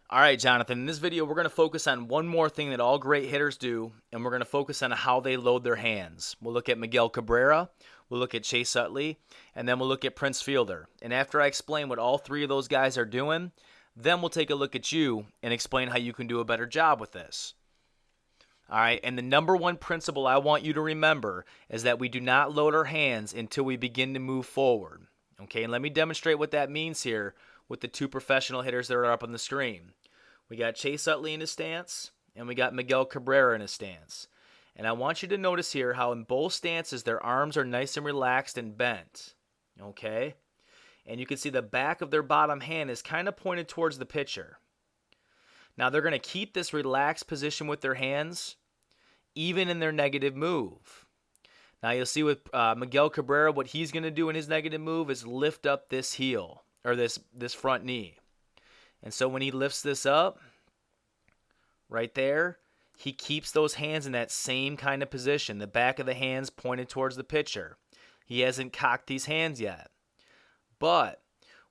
All right, Jonathan, in this video, we're going to focus on one more thing that all great hitters do, and we're going to focus on how they load their hands. We'll look at Miguel Cabrera, we'll look at Chase Utley, and then we'll look at Prince Fielder. And after I explain what all three of those guys are doing, then we'll take a look at you and explain how you can do a better job with this. All right, and the number one principle I want you to remember is that we do not load our hands until we begin to move forward. Okay, and let me demonstrate what that means here with the two professional hitters that are up on the screen. We got Chase Utley in his stance, and we got Miguel Cabrera in his stance. And I want you to notice here how in both stances their arms are nice and relaxed and bent. Okay? And you can see the back of their bottom hand is kind of pointed towards the pitcher. Now they're going to keep this relaxed position with their hands, even in their negative move. Now you'll see with Miguel Cabrera, what he's going to do in his negative move is lift up this heel, or this front knee. And so when he lifts this up, right there, he keeps those hands in that same kind of position, the back of the hands pointed towards the pitcher. He hasn't cocked these hands yet. But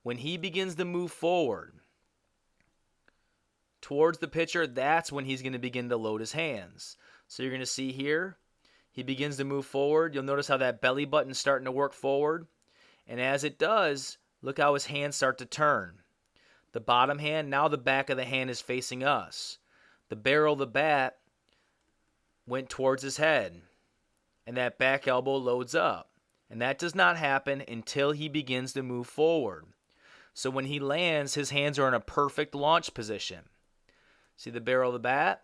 when he begins to move forward towards the pitcher, that's when he's going to begin to load his hands. So you're going to see here, he begins to move forward. You'll notice how that belly button's starting to work forward. And as it does, look how his hands start to turn. The bottom hand, now the back of the hand is facing us. The barrel of the bat went towards his head. And that back elbow loads up. And that does not happen until he begins to move forward. So when he lands, his hands are in a perfect launch position. See the barrel of the bat?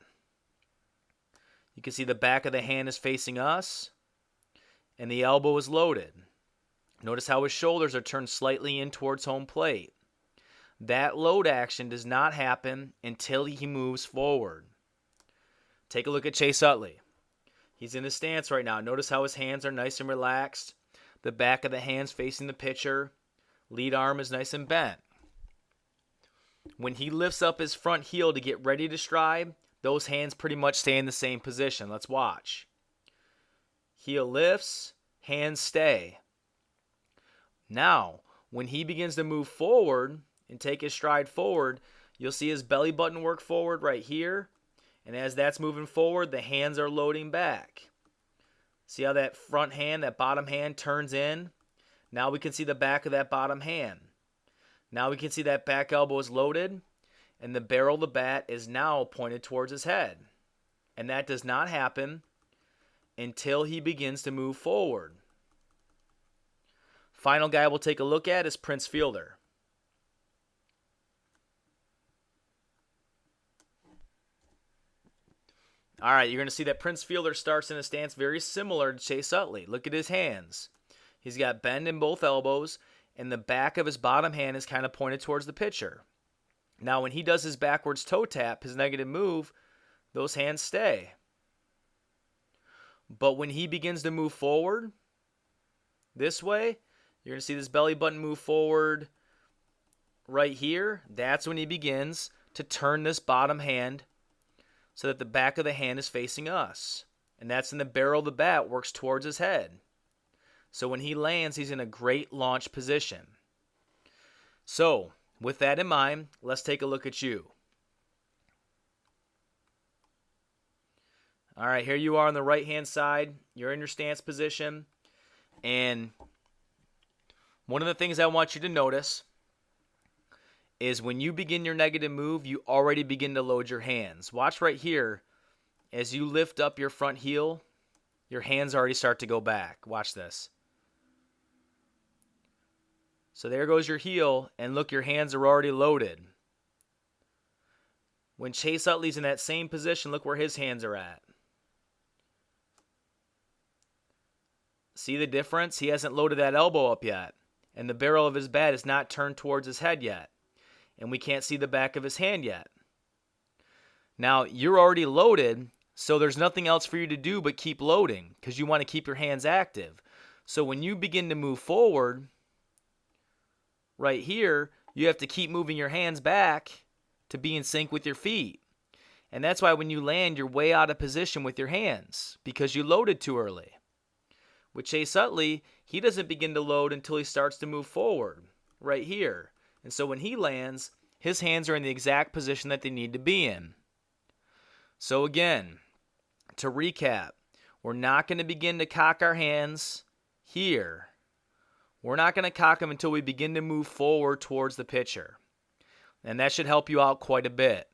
You can see the back of the hand is facing us. And the elbow is loaded. Notice how his shoulders are turned slightly in towards home plate. That load action does not happen until he moves forward. Take a look at Chase Utley. He's in his stance right now. Notice how his hands are nice and relaxed. The back of the hands facing the pitcher. Lead arm is nice and bent. When he lifts up his front heel to get ready to stride, those hands pretty much stay in the same position. Let's watch. Heel lifts, hands stay. Now, when he begins to move forward and take his stride forward, you'll see his belly button work forward right here. And as that's moving forward, the hands are loading back. See how that front hand, that bottom hand turns in? Now we can see the back of that bottom hand. Now we can see that back elbow is loaded, and the barrel of the bat is now pointed towards his head. And that does not happen until he begins to move forward. Final guy we'll take a look at is Prince Fielder. All right, you're going to see that Prince Fielder starts in a stance very similar to Chase Utley. Look at his hands. He's got bend in both elbows, and the back of his bottom hand is kind of pointed towards the pitcher. Now, when he does his backwards toe tap, his negative move, those hands stay. But when he begins to move forward this way, you're going to see this belly button move forward right here. That's when he begins to turn this bottom hand so that the back of the hand is facing us. And that's when the barrel of the bat works towards his head. So when he lands, he's in a great launch position. So, with that in mind, let's take a look at you. All right, here you are on the right-hand side. You're in your stance position. And one of the things I want you to notice is when you begin your negative move, you already begin to load your hands. Watch right here. As you lift up your front heel, your hands already start to go back. Watch this. So there goes your heel, and look, your hands are already loaded. When Chase Utley's in that same position, look where his hands are at. See the difference? He hasn't loaded that elbow up yet, and the barrel of his bat is not turned towards his head yet. And we can't see the back of his hand yet. Now, you're already loaded, so there's nothing else for you to do but keep loading because you want to keep your hands active. So when you begin to move forward, right here, you have to keep moving your hands back to be in sync with your feet. And that's why when you land, you're way out of position with your hands because you loaded too early. With Chase Utley, he doesn't begin to load until he starts to move forward right here. And so when he lands, his hands are in the exact position that they need to be in. So again, to recap, we're not going to begin to cock our hands here. We're not going to cock them until we begin to move forward towards the pitcher. And that should help you out quite a bit.